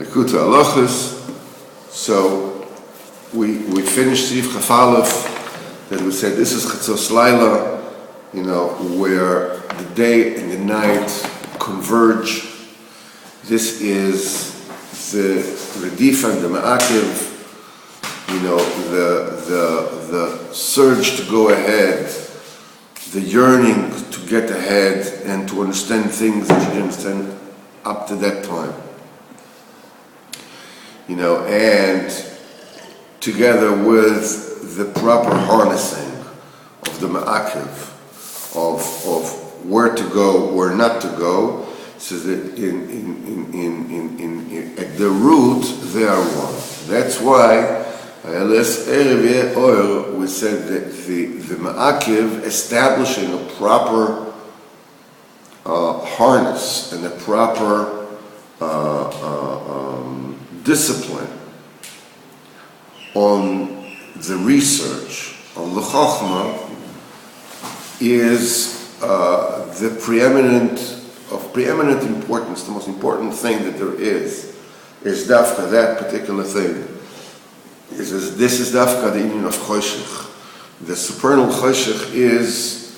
Likutei Halachot. So we finished Sif Chafalef, that we said this is Chatzos Laila, where the day and the night converge. This is the Redif and the Ma'akiv, the surge to go ahead, the yearning to get ahead and to understand things that you didn't understand up to that time. And together with the proper harnessing of the ma'akiv, of where to go, where not to go, so that at the root they are one. That's why we said that the ma'akiv establishing a proper harness and a proper discipline on the research, on the Chokhmah, is the preeminent importance, the most important thing that there is dafka, that particular thing. This is dafka, the union of Choshech. The supernal Choshech is,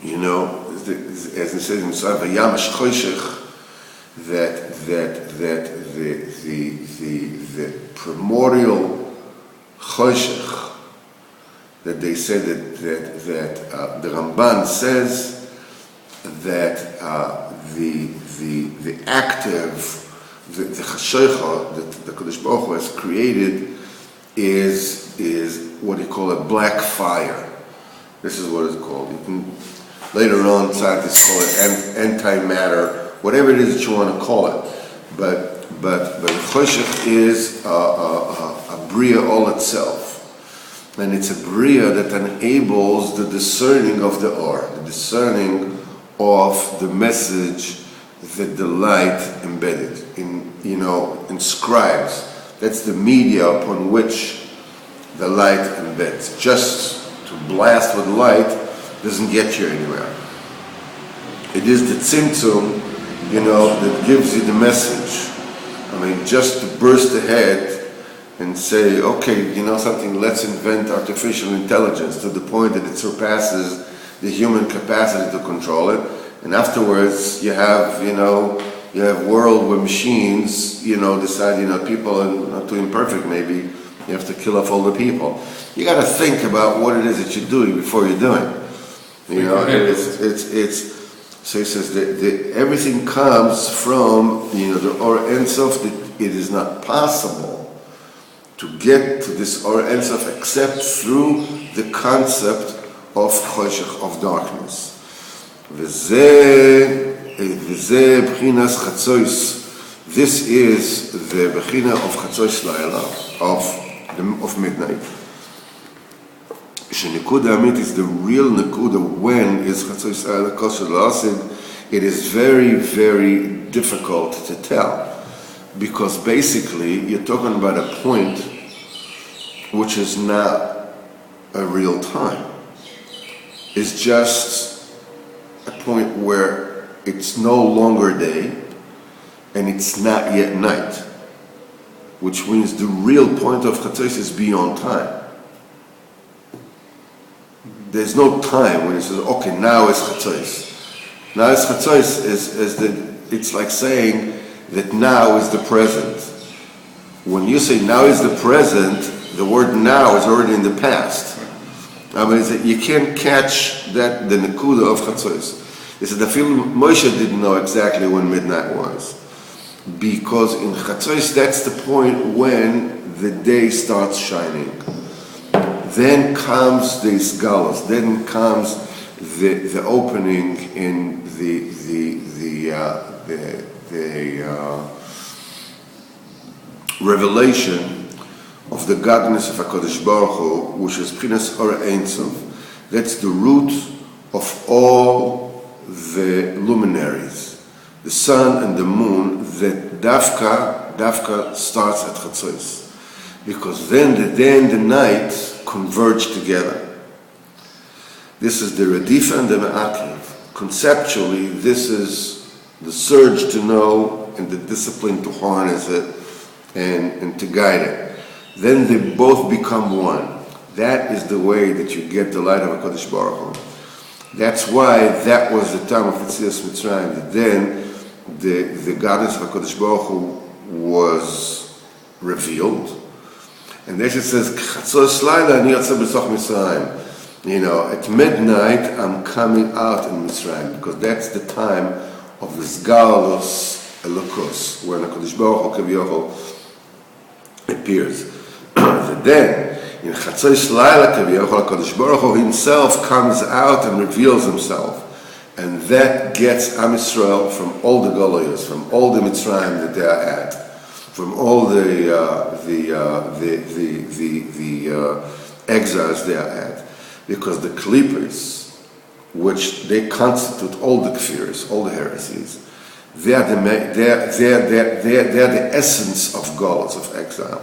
as it says in Mishnah, Yamash Choshech, that the primordial Choshech, that they say that the Ramban says that the active, the Chashecha that the Kodesh Baruch Hu has created is what you call a black fire. This is what it's called. You can later on scientists call it antimatter, whatever it is that you want to call it. But Choshech is a bria all itself. And it's a bria that enables the discerning of the or, the discerning of the message that the light embedded inscribes. That's the media upon which the light embeds. Just to blast with light doesn't get you anywhere. It is the tzimtzum, that gives you the message. Just to burst ahead and say, okay, something, let's invent artificial intelligence to the point that it surpasses the human capacity to control it. And afterwards, you have a world where machines, decide, people are not too imperfect, maybe you have to kill off all the people. You got to think about what it is that you're doing before you're doing. So he says that everything comes from, the Or Ein Sof, that it is not possible to get to this Or Ein Sof except through the concept of Choshech, of darkness. V'zeh b'chinas Chatzois. This is the b'china of Chatzois Laila, of midnight. Shenikuda Amit is the real Nikuda. When is Chatzois Laila kosher la'asid? It is very, very difficult to tell, because basically you're talking about a point which is not a real time. It's just a point where it's no longer day and it's not yet night, which means the real point of Chatzois is beyond time. There's no time when it says, okay, now it's Chatzois. Now it's Chatzois it's like saying that now is the present. When you say now is the present, the word now is already in the past. You can't catch that, the Nekuda of Chatzois. They said, Moshe didn't know exactly when midnight was. Because in Chatzois, that's the point when the day starts shining. Then comes the Isgalos, then comes the opening in the revelation of the godness of HaKadosh Baruch Hu, which is P'chinas Or Ein Sof. That's the root of all the luminaries, the sun and the moon, that Dafka starts at Chatzois. Because then the day and the night converge together. This is the Redifa and the Ma'akiv. Conceptually, this is the surge to know and the discipline to harness it and to guide it. Then they both become one. That is the way that you get the light of HaKadosh Baruch Hu. That's why that was the time of Yetzias Mitzrayim. Then the goddess of HaKadosh Baruch Hu was revealed. And then it says, Chatzos Laila ani yotze b'soch Mitzrayim. At midnight I'm coming out in Mitzrayim, because that's the time of this Galus Elokus, when HaKadosh Baruch Hu Kaviyachol appears. Then, in Chatzos Laila Kaviyachol, HaKadosh Baruch Hu himself comes out and reveals himself. And that gets Am Yisrael from all the Galoyos, from all the Mitzrayim that they are at, from all the exiles they are at, because the Klippas, which they constitute all the Kfirs, all the heresies, they are the essence of Galus, of exile.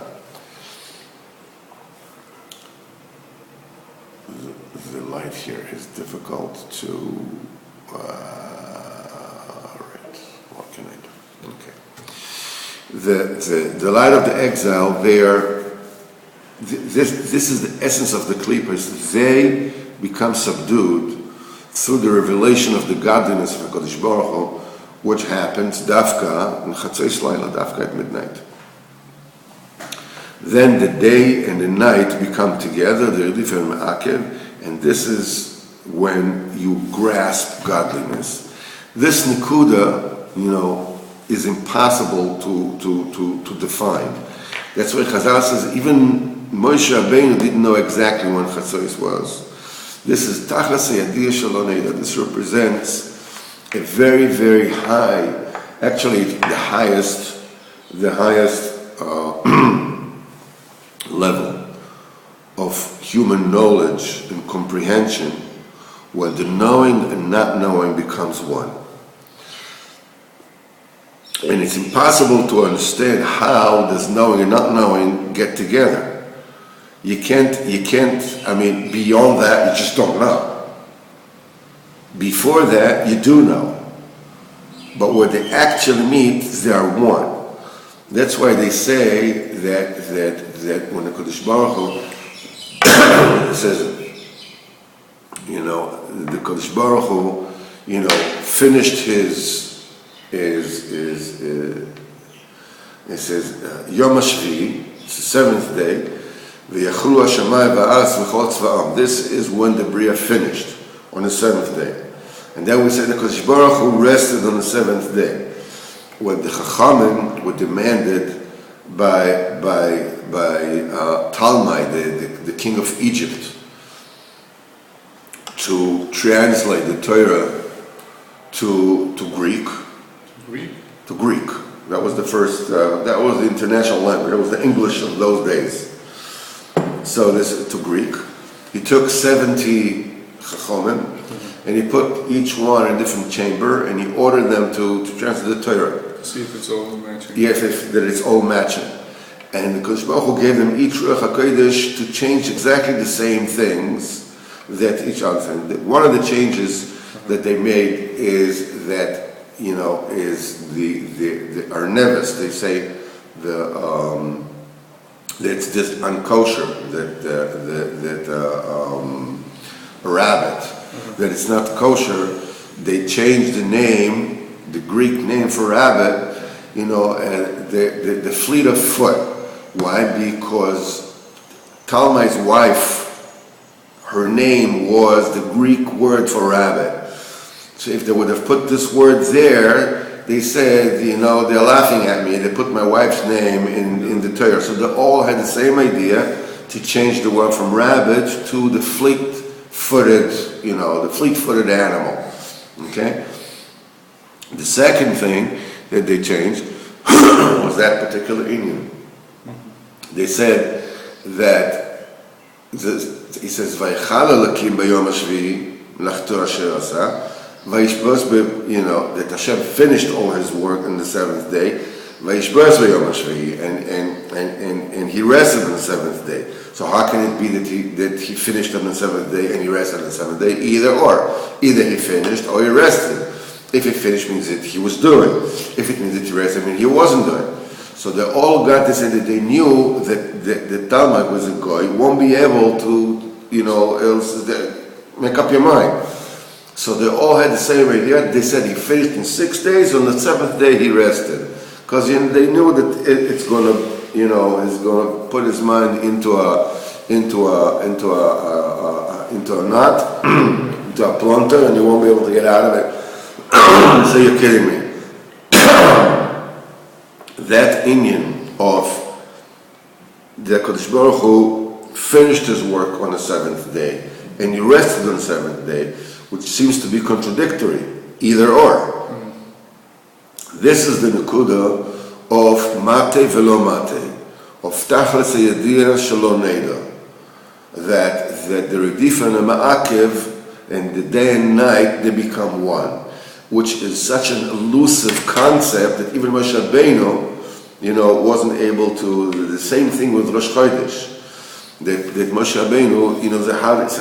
The light here is difficult to. Right. What can I do? Okay. The light of the exile, this is the essence of the Klippas. They become subdued through the revelation of the godliness of HaKadosh Baruch Hu, which happens dafka in Chatzos Laila, dafka at midnight. Then the day and the night become together, the Ridif and Ma'akev, and this is when you grasp godliness. This Nikuda, is impossible to define. That's why Chazal says even Moshe Rabbeinu didn't know exactly when Chatzos was. This is Tachas Yadiyah Shalom Eida. This represents a very, very high, actually the highest level of human knowledge and comprehension, when the knowing and not knowing becomes one. And it's impossible to understand how does knowing and not knowing get together. You can't, beyond that, you just don't know. Before that, you do know. But where they actually meet, they are one. That's why they say that when the Kodesh Baruch Hu says, the Kodesh Baruch Hu, finished it says, Yom HaShvi, it's the seventh day, V'yachlu HaShamayim v'Haaretz v'chol tzva'am. This is when the Bria finished, on the seventh day. And then we say the Kodesh Baruch Hu rested on the seventh day. What the Chachamim were demanded by Talmai, the king of Egypt, to translate the Torah to Greek. To Greek. That was the first, that was the international language. That was the English of those days. So this is to Greek. He took 70 Chachamim, and he put each one in a different chamber, and he ordered them to translate the Torah. See if it's all matching. Yes, that it's all matching. And the Kodesh Baruch Hu gave them each Ruach HaKodesh to change exactly the same things that each other thing. One of the changes that they made is that, is the Arnevis, they say that's this unkosher, that a rabbit, that it's not kosher. They changed the name, the Greek name for rabbit, the fleet of foot. Why? Because Talmai's wife, her name was the Greek word for rabbit. So if they would have put this word there, they said, they're laughing at me. They put my wife's name in the Torah. So they all had the same idea to change the word from rabbit to the fleet-footed animal. Okay? The second thing that they changed was that particular Indian. They said that, he says, Vaychal Elokim b'yom hashvi'i l'chto asher asa, Vayishbos, that Hashem finished all his work on the seventh day, Vayishbos b'yom hashvi'i, and he rested on the seventh day. So how can it be that he finished on the seventh day and he rested on the seventh day? Either he finished or he rested. If it finished means that he was doing. If it means that he rested, he wasn't doing. So they all got to say that they knew that the Talmud was a goy, won't be able to, else make up your mind. So they all had the same idea. They said he finished in 6 days. On the 7th day he rested, because they knew that it's going to, it's going to put his mind into a knot, into a plunter, and you won't be able to get out of it. So you're kidding me. That inyan of the Kodesh Baruch Hu finished his work on the 7th day, and he rested on the 7th day, which seems to be contradictory, either or. This is the Nekuda of Mate velo Mate, of Tachlis Yediyah Shalom Neda, that the Redif and the Ma'akev, and the day and night, they become one, which is such an elusive concept that even Moshe Rabbeinu, wasn't able to. The same thing with Rosh Chodesh. That Moshe Rabbeinu,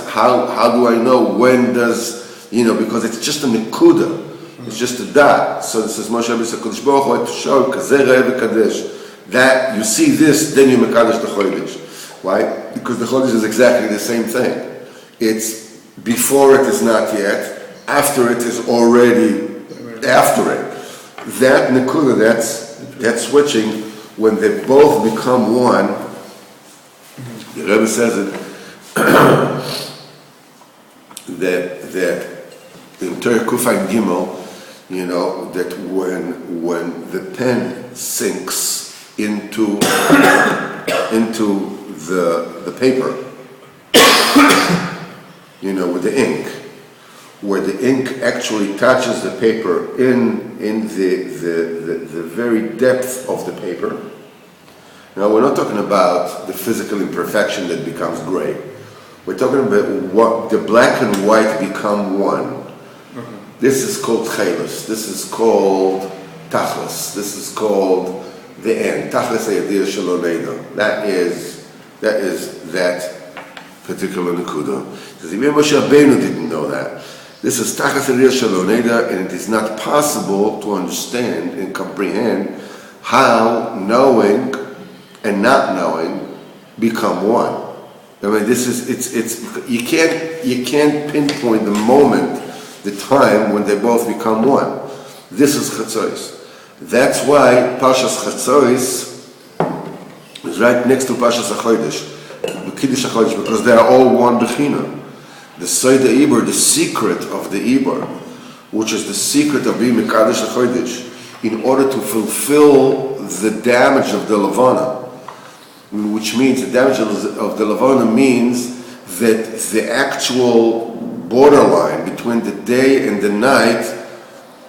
how do I know when does, because it's just a nekuda, it's just a dot. So this is Moshe Rabbeinu said, Kodesh Baruch Hu to show kazeh re'eh v'kadesh, that you see this, then you mekadesh the Chodesh. Why? Because the Chodesh is exactly the same thing. It's before it is not yet, after it is already after it. That nekuda, that switching, when they both become one, the Rebbe says it, that in Torah Kufay Gimel, that when the pen sinks into the paper, with the ink, where the ink actually touches the paper in the very depth of the paper. Now, we're not talking about the physical imperfection that becomes gray. We're talking about what the black and white become one. This is called Chelis. This is called Tachlis. This is called the end. Tachlis Yediyah Shalom Neda. That is that particular Nekuda. Because even Moshe Rabbeinu didn't know that. This is Tachlis Yediyah Shalom Neda, and it is not possible to understand and comprehend how knowing and not knowing become one. This is it's you can't pinpoint the moment, the time when they both become one. This is Chatzois. That's why Parshas Chatzois is right next to Parshas HaChodesh, Kiddush HaChodesh, because they are all one Bechina. The Soida Ibor, the secret of the Ibor, which is the secret of being Mekadosh HaChodesh, in order to fulfill the damage of the Levana, which means the damage of the Levana means that the actual borderline between the day and the night,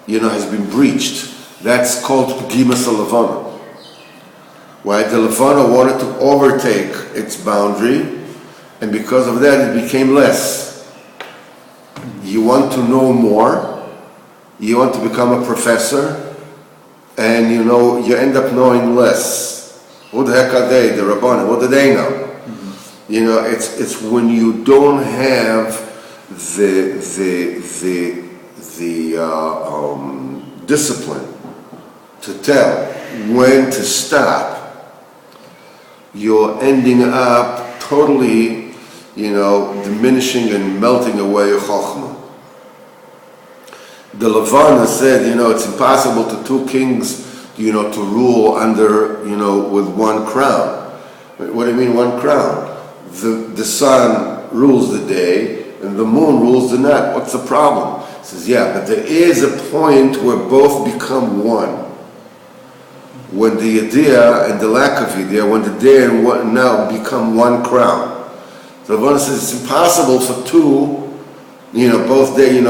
has been breached. That's called Pgimas Levana. Why the Levana wanted to overtake its boundary, and because of that it became less. You want to know more, you want to become a professor, and you end up knowing less. What the heck are they, the Rabbanim? What do they know? It's when you don't have the discipline to tell when to stop, you're ending up totally, diminishing and melting away Chochmah. The Levana said, it's impossible to two kings, to rule under, with one crown. What do you mean one crown? The sun rules the day and the moon rules the night. What's the problem? He says, but there is a point where both become one. When the Yediyah and the lack of Yediyah, when the day and now become one crown. So the Levana says it's impossible for two, both day, to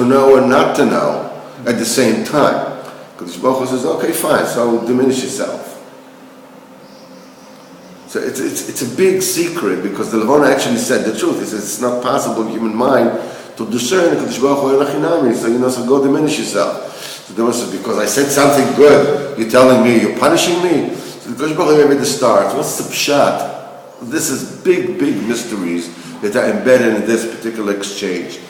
know and not to know at the same time. Because Baruch Hu says, okay, fine, so diminish yourself. So it's a big secret, because the Levana actually said the truth. He says it's not possible in the human mind to discern Kadosh Baruch Hu Elachinami. So go diminish yourself. So the Levana says, because I said something good, you're telling me, you're punishing me? So the Kadosh Baruch Hu made the start. What's the pshat? This is big mysteries that are embedded in this particular exchange.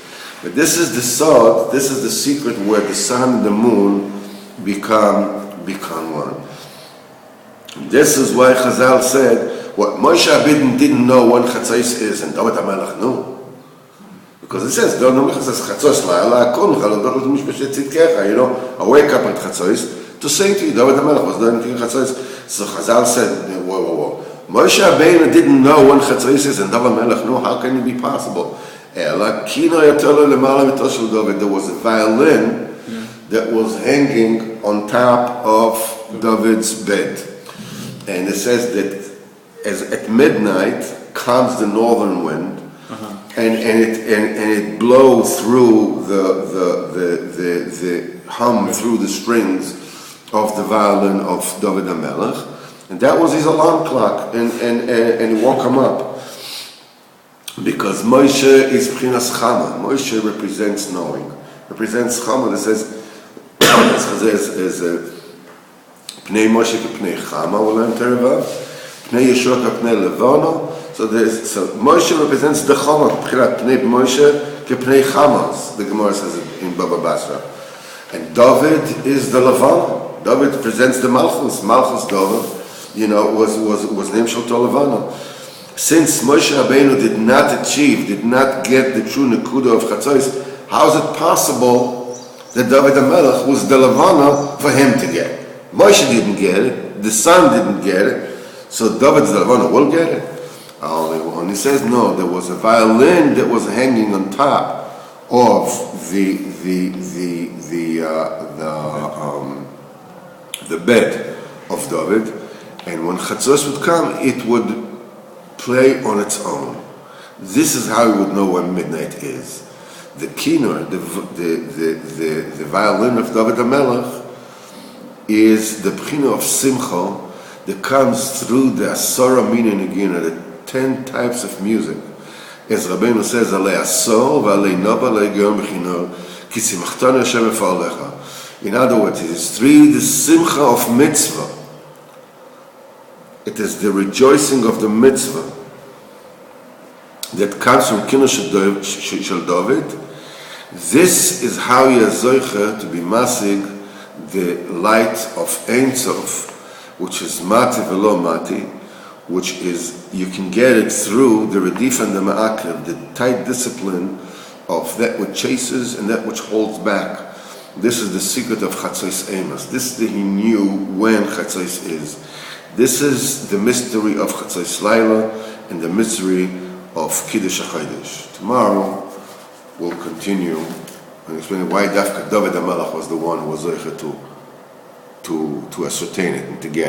But this is the sod, this is the secret where the sun and the moon become one. And this is why Chazal said, what Moshe Rabbeinu didn't know when Chatzos is, and David HaMelech knew. Because it says, don't know Chatzos la'ala akon, you know, I wake up at Chatzos to say to you, David HaMelech was doing Chatzos. So Chazal said, whoa. Moshe Rabbeinu didn't know when Chatzos is, and David HaMelech knew. How can it be possible? There was a violin that was hanging on top of David's bed. And it says that as at midnight comes the northern wind, and it blows through the hum through the strings of the violin of David HaMelech, and that was his alarm clock, and it woke him up. Because Moshe is Pchinas Chama. Moshe represents knowing. Represents Chama. It says, Pnei Moshe k'pnei Chama, Olam Tereva, Pnei Yeshua k'pnei Levana. So Moshe represents the Chama. Pnei Moshe k'pnei Chamas. The Gemara says it in Baba Basra. And David is the Levana. David presents the Malchus. Malchus David, you know, was named Shalto Levana. Since Moshe Rabbeinu did not get the true Nekuda of Chatzos, how is it possible that David HaMelech was the Levana for him to get? Moshe didn't get it, the son didn't get it, so David's the Levana will get it. And he says, no, there was a violin that was hanging on top of the bed of David, and when Chatzos would come, it would play on its own. This is how you would know when midnight is. The kinnor, the violin of David HaMelech, is the pchina of simcha that comes through the asara mina negina, the 10 types of music. As Rabbeinu says, alei asor v'alei nova alei geom b'chinor ki simchtan Hashem efalecha. In other words, it is 3, the simcha of mitzvah. It is the rejoicing of the mitzvah that comes from Kinno Shel David. This is how you are zoicha to be masig the light of Ein Sof, which is mati velo mati, which is, you can get it through the redif and the ma'akev, the tight discipline of that which chases and that which holds back. This is the secret of Chatzos Amos. This is the he knew when Chatzos is. This is the mystery of Chatzos Laila and the mystery of Kiddush HaChodesh. Tomorrow we'll continue and explain why Dafka David HaMelech was the one who was zeicha to ascertain it and to get it.